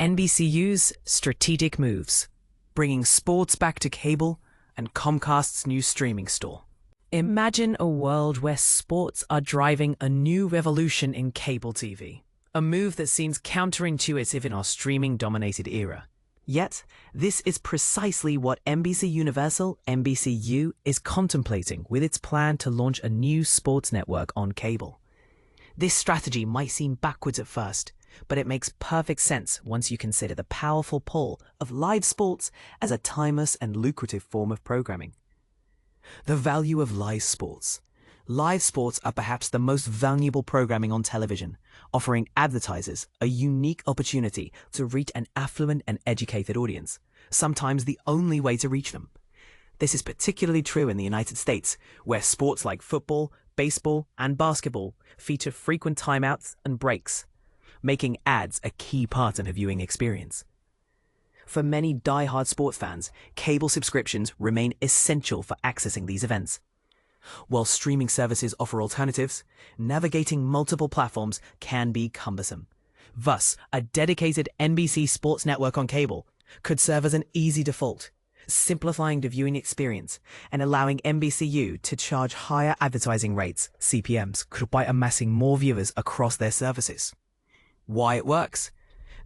NBCU's strategic moves, bringing sports back to cable, and Comcast's new streaming store. Imagine a world where sports are driving a new revolution in cable TV, a move that seems counterintuitive in our streaming-dominated era. Yet, this is precisely what NBCUniversal, NBCU, is contemplating with its plan to launch a new sports network on cable. This strategy might seem backwards at first, but it makes perfect sense once you consider the powerful pull of live sports as a timeless and lucrative form of programming. The value of live sports. Live sports are perhaps the most valuable programming on television, offering advertisers a unique opportunity to reach an affluent and educated audience, sometimes the only way to reach them. This is particularly true in the United States, where sports like football, baseball, and basketball feature frequent timeouts and breaks, making ads a key part of the viewing experience. For many die-hard sports fans, cable subscriptions remain essential for accessing these events. While streaming services offer alternatives, navigating multiple platforms can be cumbersome. Thus, a dedicated NBC sports network on cable could serve as an easy default, simplifying the viewing experience and allowing NBCU to charge higher advertising rates, CPMs, by amassing more viewers across their services. Why it works?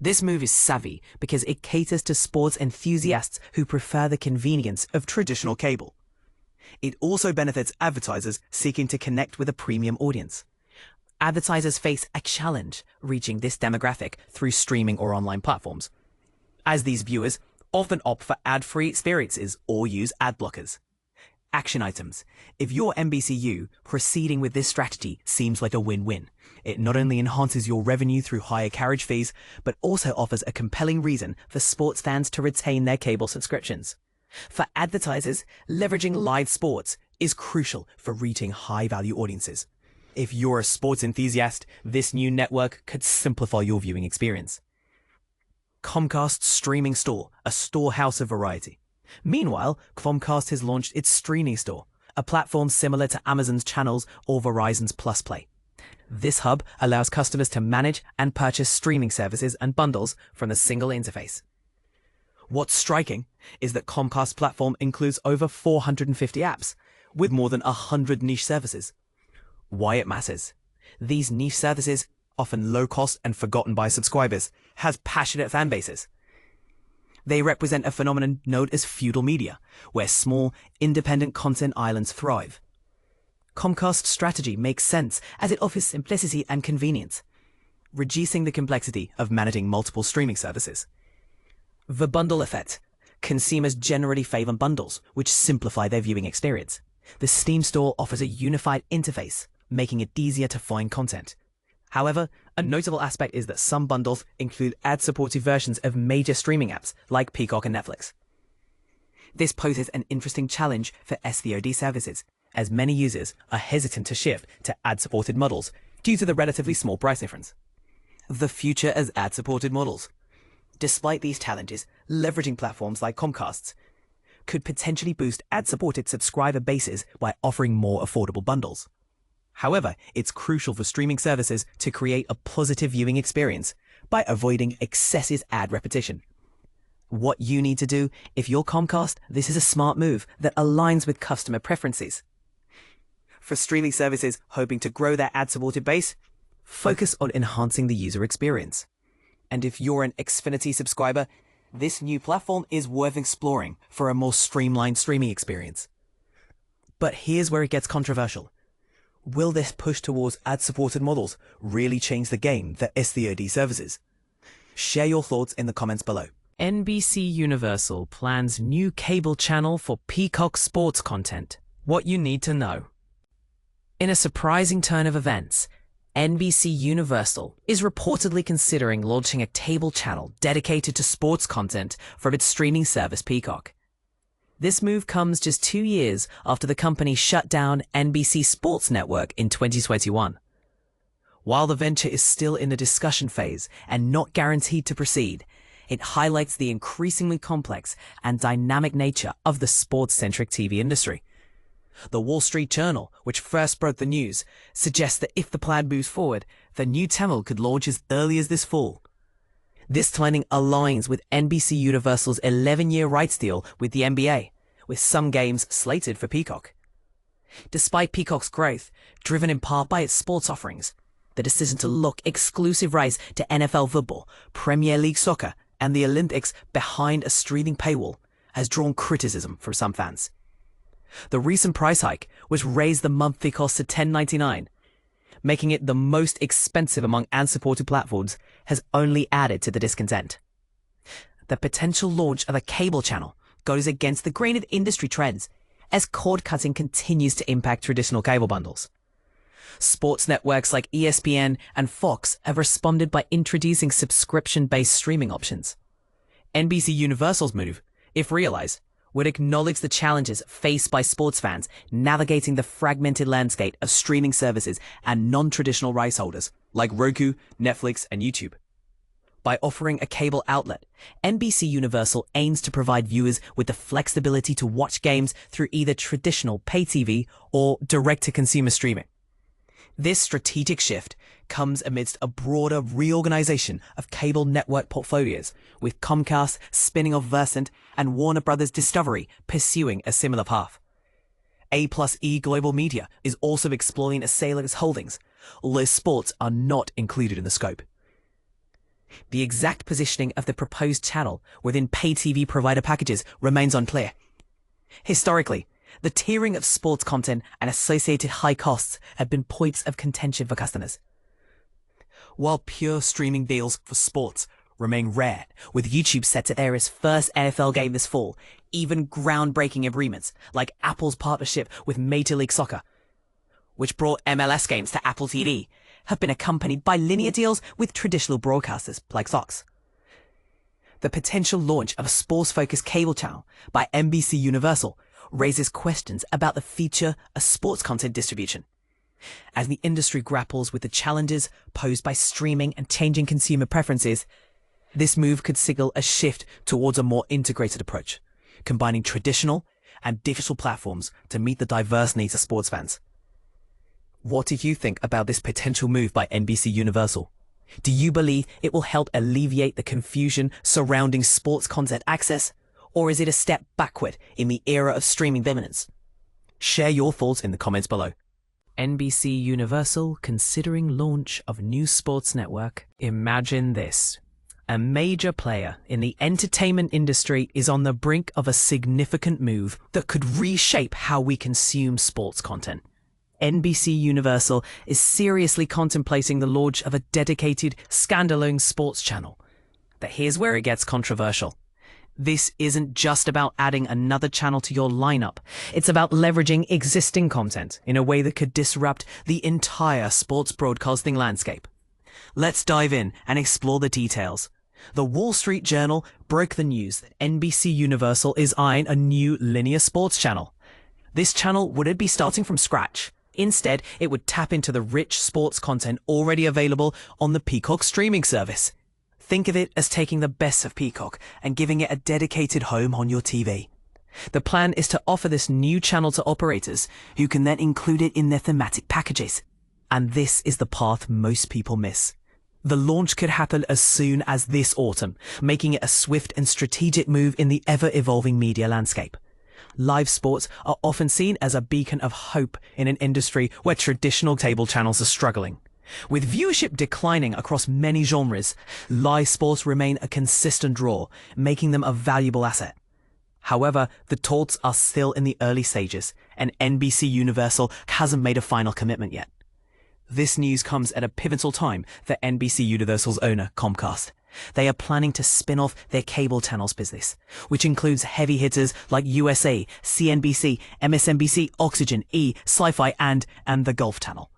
This move is savvy because it caters to sports enthusiasts who prefer the convenience of traditional cable. It also benefits advertisers seeking to connect with a premium audience. Advertisers face a challenge reaching this demographic through streaming or online platforms, as these viewers often opt for ad-free experiences or use ad blockers. Action items. If you're NBCU, proceeding with this strategy seems like a win-win. It not only enhances your revenue through higher carriage fees, but also offers a compelling reason for sports fans to retain their cable subscriptions. For advertisers, leveraging live sports is crucial for reaching high-value audiences. If you're a sports enthusiast, this new network could simplify your viewing experience. Comcast's streaming store, a storehouse of variety. Meanwhile, Comcast has launched its streaming store, a platform similar to Amazon's channels or Verizon's Plus Play. This hub allows customers to manage and purchase streaming services and bundles from a single interface. What's striking is that Comcast's platform includes over 450 apps, with more than 100 niche services. Why it matters? These niche services, often low-cost and forgotten by subscribers, have passionate fan bases. They represent a phenomenon known as feudal media, where small, independent content islands thrive. Comcast's strategy makes sense as it offers simplicity and convenience, reducing the complexity of managing multiple streaming services. The bundle effect. Consumers generally favor bundles, which simplify their viewing experience. The Steam store offers a unified interface, making it easier to find content. However, a notable aspect is that some bundles include ad-supported versions of major streaming apps like Peacock and Netflix. This poses an interesting challenge for SVOD services, as many users are hesitant to shift to ad-supported models due to the relatively small price difference. The future as ad-supported models. Despite these challenges, leveraging platforms like Comcast's could potentially boost ad-supported subscriber bases by offering more affordable bundles. However, it's crucial for streaming services to create a positive viewing experience by avoiding excessive ad repetition. What you need to do, if you're Comcast, this is a smart move that aligns with customer preferences. For streaming services hoping to grow their ad-supported base, focus on enhancing the user experience. And if you're an Xfinity subscriber, this new platform is worth exploring for a more streamlined streaming experience. But here's where it gets controversial. Will this push towards ad-supported models really change the game for SVOD services? Share your thoughts in the comments below. NBCUniversal plans new cable channel for Peacock sports content. What you need to know. In a surprising turn of events, NBCUniversal is reportedly considering launching a cable channel dedicated to sports content from its streaming service Peacock. This move comes just 2 years after the company shut down NBC Sports Network in 2021. While the venture is still in the discussion phase and not guaranteed to proceed, it highlights the increasingly complex and dynamic nature of the sports-centric TV industry. The Wall Street Journal, which first broke the news, suggests that if the plan moves forward, the new channel could launch as early as this fall. This timing aligns with NBCUniversal's 11-year rights deal with the NBA, with some games slated for Peacock. Despite Peacock's growth, driven in part by its sports offerings, the decision to lock exclusive rights to NFL football, Premier League soccer, and the Olympics behind a streaming paywall has drawn criticism from some fans. The recent price hike, which raised the monthly cost to $10.99, making it the most expensive among ad-supported platforms, has only added to the discontent. The potential launch of a cable channel goes against the grain of industry trends as cord-cutting continues to impact traditional cable bundles. Sports networks like ESPN and Fox have responded by introducing subscription-based streaming options. NBCUniversal's move, if realized, would acknowledge the challenges faced by sports fans navigating the fragmented landscape of streaming services and non-traditional rights holders like Roku, Netflix, and YouTube. By offering a cable outlet, NBCUniversal aims to provide viewers with the flexibility to watch games through either traditional pay TV or direct-to-consumer streaming. This strategic shift comes amidst a broader reorganization of cable network portfolios, with Comcast spinning off Versant and Warner Bros. Discovery pursuing a similar path. A+E Global Media is also exploring a sale of its holdings, although sports are not included in the scope. The exact positioning of the proposed channel within pay TV provider packages remains unclear. Historically, the tiering of sports content and associated high costs have been points of contention for customers. While pure streaming deals for sports remain rare, with YouTube set to air its first NFL game this fall, even groundbreaking agreements like Apple's partnership with Major League Soccer, which brought MLS games to Apple TV, have been accompanied by linear deals with traditional broadcasters like Fox. The potential launch of a sports-focused cable channel by NBCUniversal raises questions about the future of sports content distribution. As the industry grapples with the challenges posed by streaming and changing consumer preferences, this move could signal a shift towards a more integrated approach, combining traditional and digital platforms to meet the diverse needs of sports fans. What do you think about this potential move by NBCUniversal? Do you believe it will help alleviate the confusion surrounding sports content access, or is it a step backward in the era of streaming dominance? Share your thoughts in the comments below. NBCUniversal considering launch of new sports network. Imagine this. A major player in the entertainment industry is on the brink of a significant move that could reshape how we consume sports content. NBCUniversal is seriously contemplating the launch of a dedicated, standalone sports channel. But here's where it gets controversial. This isn't just about adding another channel to your lineup. It's about leveraging existing content in a way that could disrupt the entire sports broadcasting landscape. Let's dive in and explore the details. The Wall Street Journal broke the news that NBCUniversal is eyeing a new linear sports channel. This channel wouldn't be starting from scratch. Instead, it would tap into the rich sports content already available on the Peacock streaming service. Think of it as taking the best of Peacock and giving it a dedicated home on your TV. The plan is to offer this new channel to operators who can then include it in their thematic packages. And this is the path most people miss. The launch could happen as soon as this autumn, making it a swift and strategic move in the ever-evolving media landscape. Live sports are often seen as a beacon of hope in an industry where traditional cable channels are struggling. With viewership declining across many genres, live sports remain a consistent draw, making them a valuable asset. However, the talks are still in the early stages, and NBCUniversal hasn't made a final commitment yet. This news comes at a pivotal time for NBCUniversal's owner, Comcast. They are planning to spin off their cable channels business, which includes heavy hitters like USA, CNBC, MSNBC, Oxygen, E, Sci-Fi, and the Golf Channel.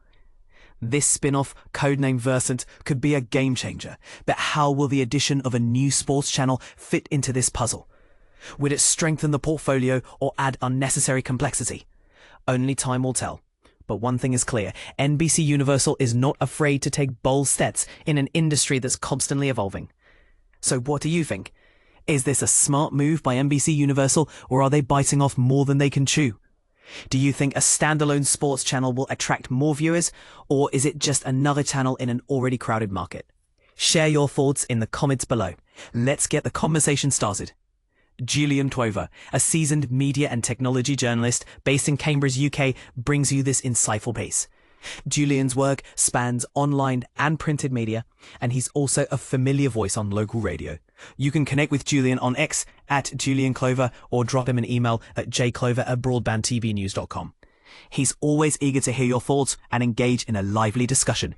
This spin-off, codenamed Versant, could be a game changer, but how will the addition of a new sports channel fit into this puzzle? Would it strengthen the portfolio or add unnecessary complexity? Only time will tell. But one thing is clear, NBCUniversal is not afraid to take bold steps in an industry that's constantly evolving. So what do you think? Is this a smart move by NBCUniversal, or are they biting off more than they can chew? Do you think a standalone sports channel will attract more viewers, or is it just another channel in an already crowded market? Share your thoughts in the comments below. Let's get the conversation started. Julian Twover, a seasoned media and technology journalist based in Cambridge, UK, brings you this insightful piece. Julian's work spans online and printed media, and he's also a familiar voice on local radio. You can connect with Julian on X at Julian Clover or drop him an email at jclover@broadbandtvnews.com. He's always eager to hear your thoughts and engage in a lively discussion.